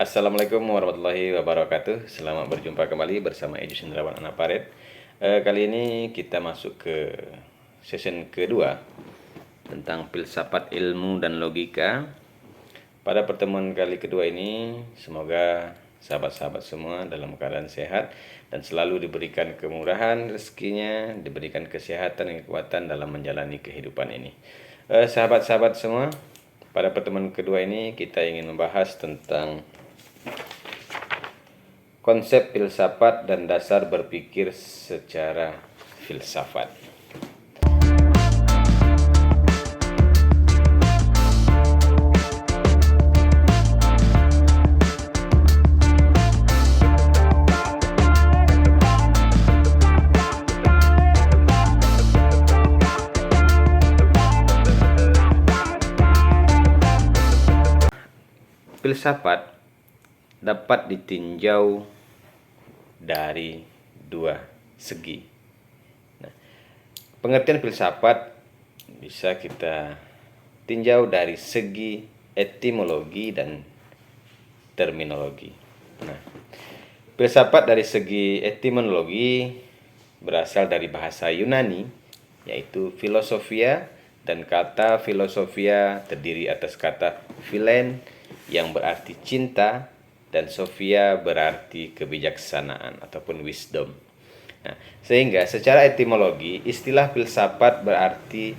Assalamualaikum warahmatullahi wabarakatuh. Selamat berjumpa kembali bersama Edi Sundrawan Anaparet. Kali ini kita masuk ke season kedua tentang filsafat ilmu dan logika. Pada pertemuan kali kedua ini, semoga sahabat-sahabat semua dalam keadaan sehat dan selalu diberikan kemurahan rezekinya, diberikan kesehatan dan kekuatan dalam menjalani kehidupan ini. Sahabat-sahabat semua, pada pertemuan kedua ini kita ingin membahas tentang konsep filsafat dan dasar berpikir secara filsafat. Filsafat dapat ditinjau dari dua segi. Nah, pengertian filsafat bisa kita tinjau dari segi etimologi dan terminologi. Nah, filsafat dari segi etimologi berasal dari bahasa Yunani, yaitu filosofia, dan kata filosofia terdiri atas kata philen yang berarti cinta dan Sophia berarti kebijaksanaan ataupun wisdom. Nah, sehingga secara etimologi istilah filsafat berarti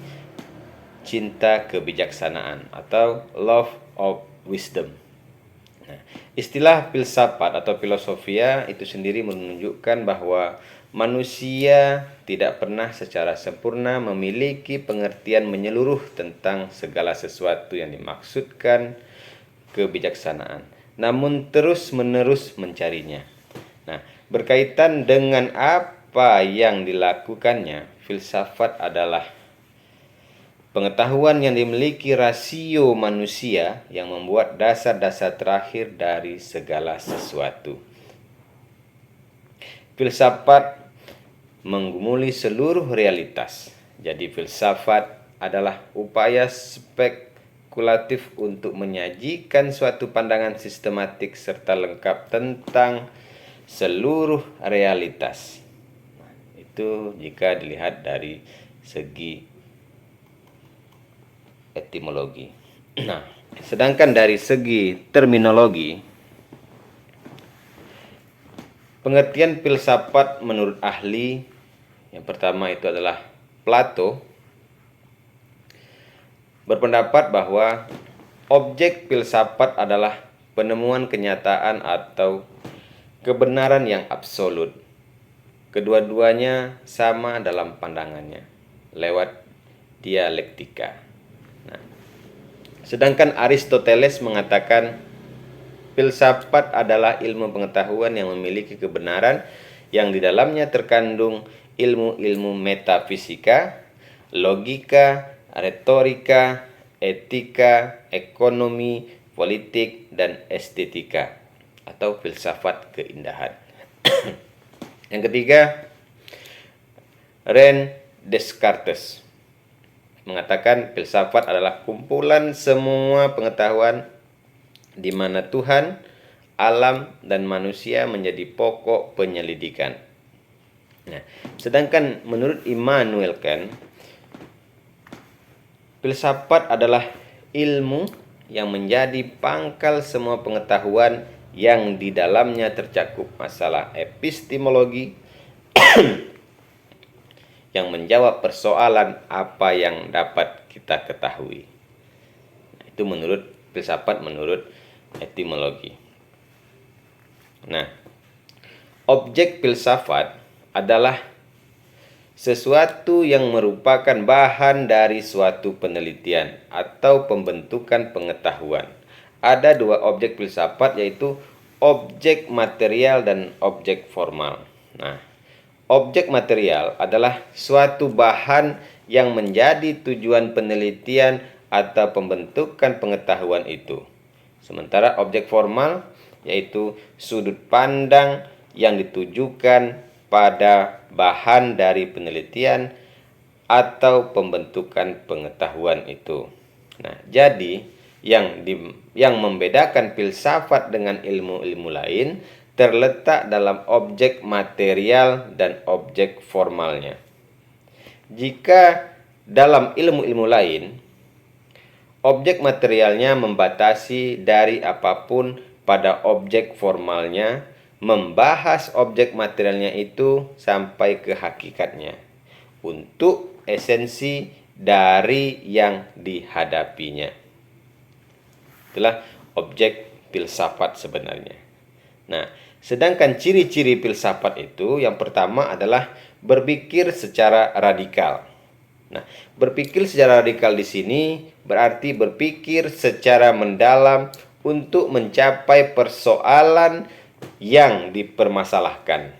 cinta kebijaksanaan atau love of wisdom. Nah, istilah filsafat atau filosofia itu sendiri menunjukkan bahwa manusia tidak pernah secara sempurna memiliki pengertian menyeluruh tentang segala sesuatu yang dimaksudkan kebijaksanaan, namun terus-menerus mencarinya. Nah, berkaitan dengan apa yang dilakukannya, filsafat adalah pengetahuan yang dimiliki rasio manusia yang membuat dasar-dasar terakhir dari segala sesuatu. Filsafat menggumuli seluruh realitas. Jadi filsafat adalah upaya spekulatif untuk menyajikan suatu pandangan sistematik serta lengkap tentang seluruh realitas. Nah, itu jika dilihat dari segi etimologi. Nah, sedangkan dari segi terminologi, pengertian filsafat menurut ahli yang pertama itu adalah Plato berpendapat bahwa objek filsafat adalah penemuan kenyataan atau kebenaran yang absolut. Kedua-duanya sama dalam pandangannya lewat dialektika. Nah, sedangkan Aristoteles mengatakan filsafat adalah ilmu pengetahuan yang memiliki kebenaran yang di dalamnya terkandung ilmu-ilmu metafisika, logika, retorika, etika, ekonomi, politik, dan estetika atau filsafat keindahan. Yang ketiga, René Descartes mengatakan filsafat adalah kumpulan semua pengetahuan di mana Tuhan, alam, dan manusia menjadi pokok penyelidikan. Nah, sedangkan menurut Immanuel Kant, filsafat adalah ilmu yang menjadi pangkal semua pengetahuan yang di dalamnya tercakup masalah epistemologi yang menjawab persoalan apa yang dapat kita ketahui. Nah, itu menurut filsafat menurut etimologi. Nah, objek filsafat adalah sesuatu yang merupakan bahan dari suatu penelitian atau pembentukan pengetahuan. Ada dua objek filsafat, yaitu objek material dan objek formal. Nah, objek material adalah suatu bahan yang menjadi tujuan penelitian atau pembentukan pengetahuan itu. Sementara objek formal yaitu sudut pandang yang ditujukan pada bahan dari penelitian atau pembentukan pengetahuan itu. Nah, jadi yang membedakan filsafat dengan ilmu-ilmu lain terletak dalam objek material dan objek formalnya. Jika dalam ilmu-ilmu lain, objek materialnya membatasi dari apapun pada objek formalnya, membahas objek materialnya itu sampai ke hakikatnya, untuk esensi dari yang dihadapinya. Itulah objek filsafat sebenarnya. Nah, sedangkan ciri-ciri filsafat itu yang pertama adalah berpikir secara radikal. Nah, berpikir secara radikal di sini berarti berpikir secara mendalam untuk mencapai persoalan yang dipermasalahkan.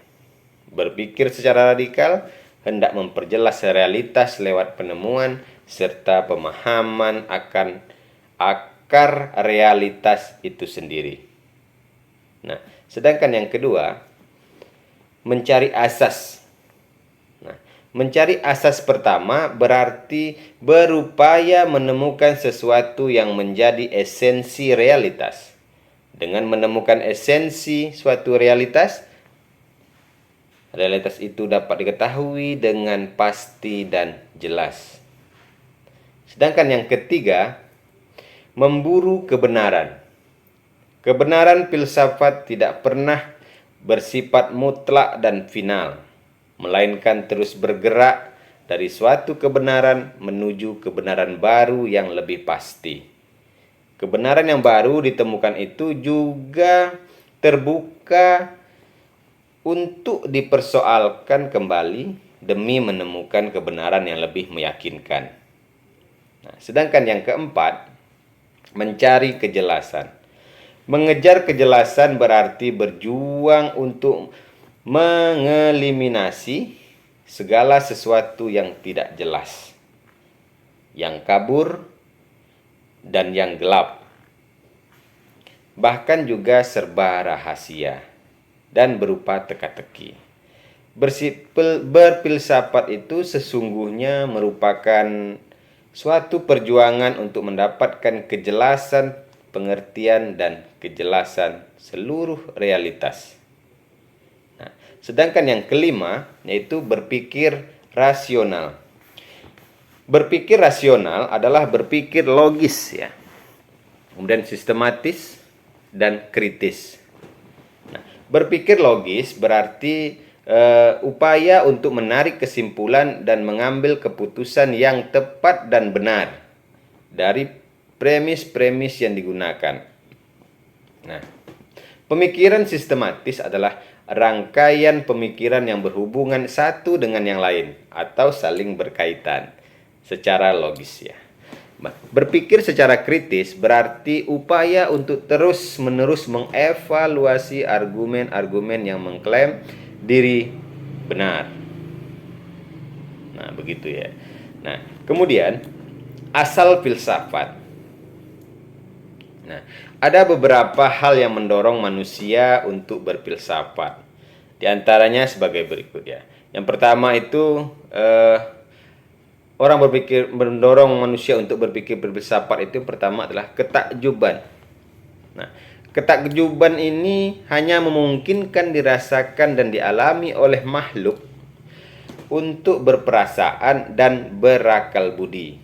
Berpikir secara radikal hendak memperjelas realitas lewat penemuan serta pemahaman akan akar realitas itu sendiri. Nah, sedangkan yang kedua, mencari asas. Nah, mencari asas pertama berarti berupaya menemukan sesuatu yang menjadi esensi realitas. Dengan menemukan esensi suatu realitas, realitas itu dapat diketahui dengan pasti dan jelas. Sedangkan yang ketiga, memburu kebenaran. Kebenaran filsafat tidak pernah bersifat mutlak dan final, melainkan terus bergerak dari suatu kebenaran menuju kebenaran baru yang lebih pasti. Kebenaran yang baru ditemukan itu juga terbuka untuk dipersoalkan kembali demi menemukan kebenaran yang lebih meyakinkan. Nah, sedangkan yang keempat, mencari kejelasan. Mengejar kejelasan berarti berjuang untuk mengeliminasi segala sesuatu yang tidak jelas, yang kabur, dan yang gelap, bahkan juga serba rahasia dan berupa teka-teki. Berfilsafat itu sesungguhnya merupakan suatu perjuangan untuk mendapatkan kejelasan pengertian dan kejelasan seluruh realitas. Nah, sedangkan yang kelima yaitu berpikir rasional. Berpikir rasional adalah berpikir logis ya, kemudian sistematis dan kritis. Nah, berpikir logis berarti upaya untuk menarik kesimpulan dan mengambil keputusan yang tepat dan benar dari premis-premis yang digunakan. Nah, pemikiran sistematis adalah rangkaian pemikiran yang berhubungan satu dengan yang lain atau saling berkaitan secara logis ya. Berpikir secara kritis berarti upaya untuk terus-menerus mengevaluasi argumen-argumen yang mengklaim diri benar. Nah, begitu ya. Nah, kemudian asal filsafat. Nah, ada beberapa hal yang mendorong manusia untuk berfilsafat. Di antaranya sebagai berikut ya. Yang pertama itu orang mendorong manusia untuk berpikir berfilsafat itu pertama adalah ketakjuban. Nah, ketakjuban ini hanya memungkinkan dirasakan dan dialami oleh makhluk untuk berperasaan dan berakal budi.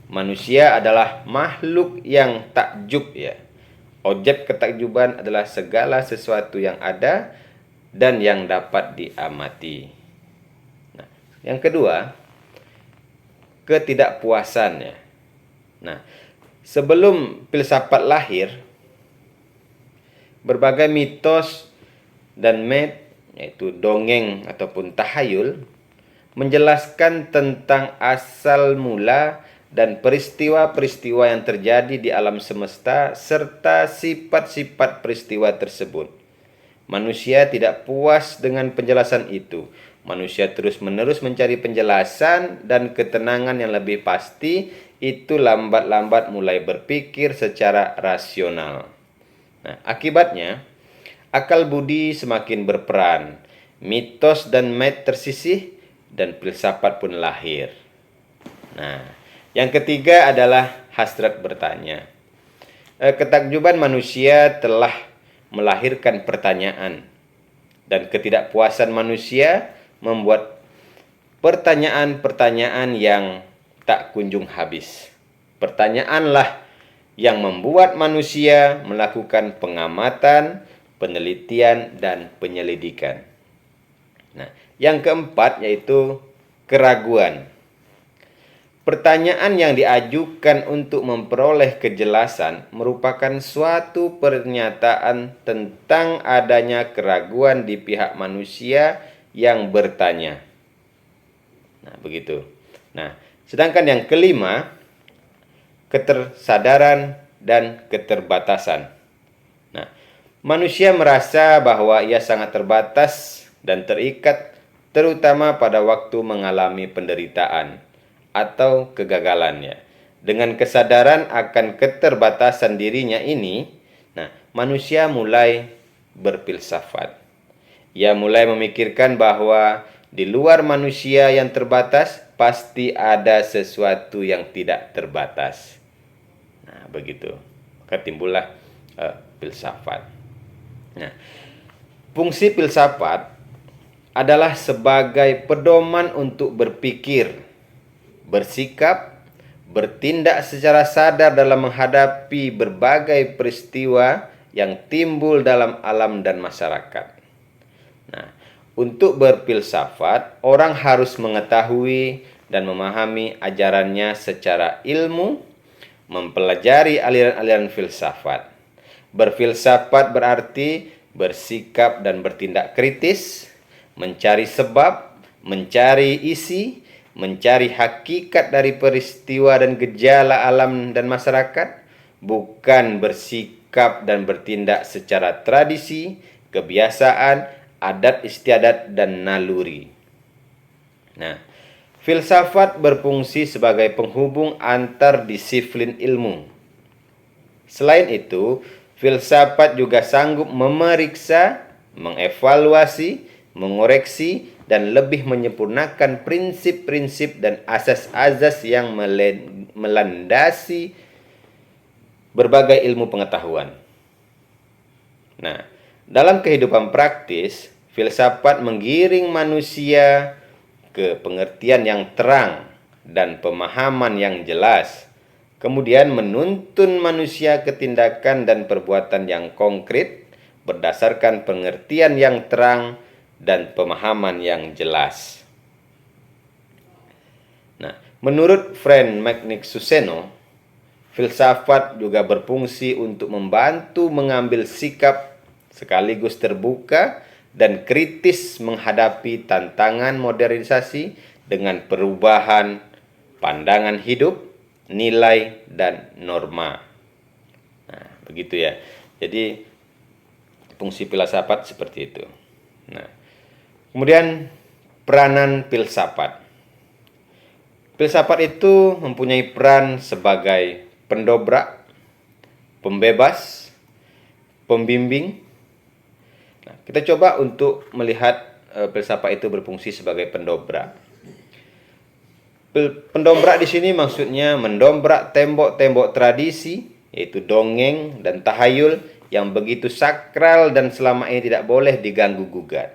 Manusia adalah makhluk yang takjub ya. Objek ketakjuban adalah segala sesuatu yang ada dan yang dapat diamati. Nah, yang kedua, ketidakpuasan ya. Nah, sebelum filsafat lahir, berbagai mitos dan mit, yaitu dongeng ataupun tahayul, menjelaskan tentang asal mula dan peristiwa-peristiwa yang terjadi di alam semesta serta sifat-sifat peristiwa tersebut. Manusia tidak puas dengan penjelasan itu. Manusia terus-menerus mencari penjelasan dan ketenangan yang lebih pasti. Itu lambat-lambat mulai berpikir secara rasional. Nah, akibatnya akal budi semakin berperan, mitos dan mit tersisih, dan filsafat pun lahir. Nah, yang ketiga adalah hasrat bertanya. ketakjuban manusia telah melahirkan pertanyaan, dan ketidakpuasan manusia membuat pertanyaan-pertanyaan yang tak kunjung habis. Pertanyaanlah yang membuat manusia melakukan pengamatan, penelitian, dan penyelidikan. Nah, yang keempat yaitu keraguan. Pertanyaan yang diajukan untuk memperoleh kejelasan merupakan suatu pernyataan tentang adanya keraguan di pihak manusia yang bertanya. Nah, begitu. Nah, sedangkan yang kelima, ketersadaran dan keterbatasan. Nah, manusia merasa bahwa ia sangat terbatas dan terikat, terutama pada waktu mengalami penderitaan atau kegagalannya. Dengan kesadaran akan keterbatasan dirinya ini, manusia mulai berfilsafat. Ia mulai memikirkan bahwa di luar manusia yang terbatas, pasti ada sesuatu yang tidak terbatas. Nah, begitu. Maka timbullah filsafat. Nah, fungsi filsafat adalah sebagai pedoman untuk berpikir, bersikap, bertindak secara sadar dalam menghadapi berbagai peristiwa yang timbul dalam alam dan masyarakat. Nah, untuk berfilsafat, orang harus mengetahui dan memahami ajarannya secara ilmu, mempelajari aliran-aliran filsafat. Berfilsafat berarti bersikap dan bertindak kritis, mencari sebab, mencari isi, mencari hakikat dari peristiwa dan gejala alam dan masyarakat, bukan bersikap dan bertindak secara tradisi, kebiasaan, adat istiadat, dan naluri. Nah, filsafat berfungsi sebagai penghubung antar disiplin ilmu. Selain itu, filsafat juga sanggup memeriksa, mengevaluasi, mengoreksi, dan lebih menyempurnakan prinsip-prinsip dan asas-asas yang melandasi berbagai ilmu pengetahuan. Nah, dalam kehidupan praktis, filsafat menggiring manusia ke pengertian yang terang dan pemahaman yang jelas, kemudian menuntun manusia ke tindakan dan perbuatan yang konkret berdasarkan pengertian yang terang dan pemahaman yang jelas. Nah, menurut Frank Magnificeno, filsafat juga berfungsi untuk membantu mengambil sikap sekaligus terbuka dan kritis menghadapi tantangan modernisasi dengan perubahan pandangan hidup, nilai, dan norma. Nah, begitu ya. Jadi, fungsi filsafat seperti itu. Nah, kemudian peranan filsafat. Filsafat itu mempunyai peran sebagai pendobrak, pembebas, pembimbing. Nah, kita coba untuk melihat filsafat itu berfungsi sebagai pendobrak. Pendobrak di sini maksudnya mendobrak tembok-tembok tradisi, yaitu dongeng dan tahayul yang begitu sakral dan selama ini tidak boleh diganggu-gugat.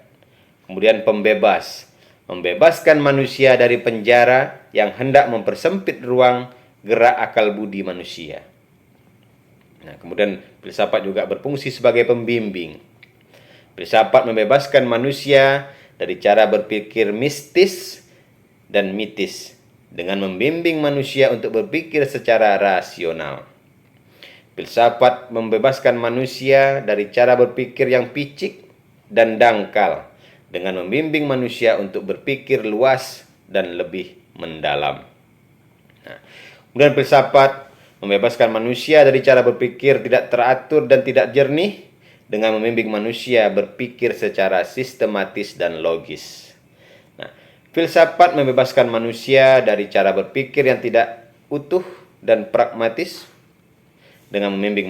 Kemudian pembebas, membebaskan manusia dari penjara yang hendak mempersempit ruang gerak akal budi manusia. Nah, kemudian filsafat juga berfungsi sebagai pembimbing. Filsafat membebaskan manusia dari cara berpikir mistis dan mitis dengan membimbing manusia untuk berpikir secara rasional. Filsafat membebaskan manusia dari cara berpikir yang picik dan dangkal dengan membimbing manusia untuk berpikir luas dan lebih mendalam. Nah, kemudian filsafat membebaskan manusia dari cara berpikir tidak teratur dan tidak jernih dengan membimbing manusia berpikir secara sistematis dan logis. Nah, filsafat membebaskan manusia dari cara berpikir yang tidak utuh dan pragmatis dengan membimbing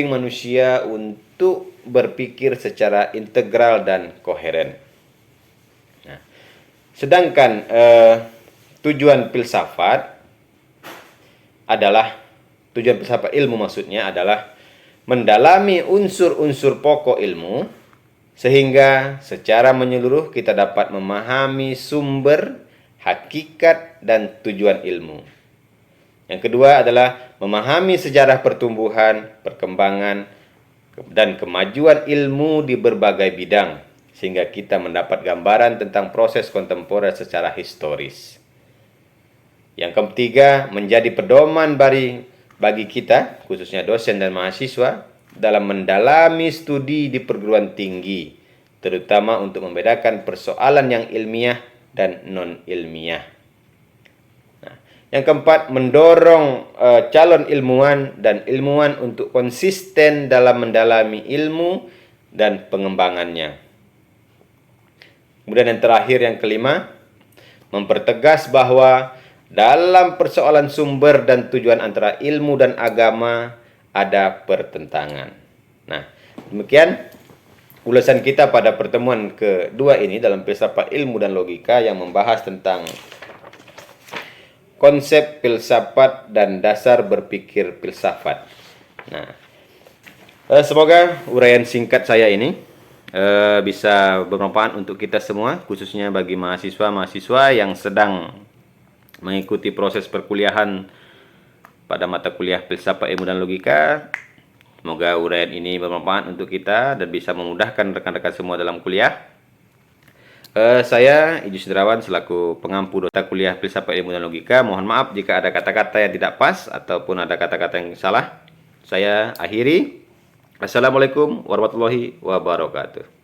manusia untuk berpikir secara integral dan koheren. Nah, sedangkan tujuan filsafat adalah Tujuan filsafat ilmu maksudnya adalah mendalami unsur-unsur pokok ilmu sehingga secara menyeluruh kita dapat memahami sumber, hakikat, dan tujuan ilmu. Yang kedua adalah memahami sejarah pertumbuhan, perkembangan, dan kemajuan ilmu di berbagai bidang, sehingga kita mendapat gambaran tentang proses kontemporer secara historis. Yang ketiga, menjadi pedoman bagi kita, khususnya dosen dan mahasiswa, dalam mendalami studi di perguruan tinggi, terutama untuk membedakan persoalan yang ilmiah dan non-ilmiah. Nah, yang keempat, mendorong calon ilmuwan dan ilmuwan untuk konsisten dalam mendalami ilmu dan pengembangannya. Kemudian yang terakhir, yang kelima, mempertegas bahwa dalam persoalan sumber dan tujuan antara ilmu dan agama ada pertentangan. Nah, demikian ulasan kita pada pertemuan kedua ini dalam filsafat ilmu dan logika yang membahas tentang konsep filsafat dan dasar berpikir filsafat. Nah, semoga uraian singkat saya ini bisa bermanfaat untuk kita semua, khususnya bagi mahasiswa-mahasiswa yang sedang mengikuti proses perkuliahan pada mata kuliah filsafat ilmu dan logika. Semoga uraian ini bermanfaat untuk kita dan bisa memudahkan rekan-rekan semua dalam kuliah. Saya Ijus Indrawan selaku pengampu mata kuliah filsafat ilmu dan logika. Mohon maaf jika ada kata-kata yang tidak pas ataupun ada kata-kata yang salah. Saya akhiri. Assalamualaikum warahmatullahi wabarakatuh.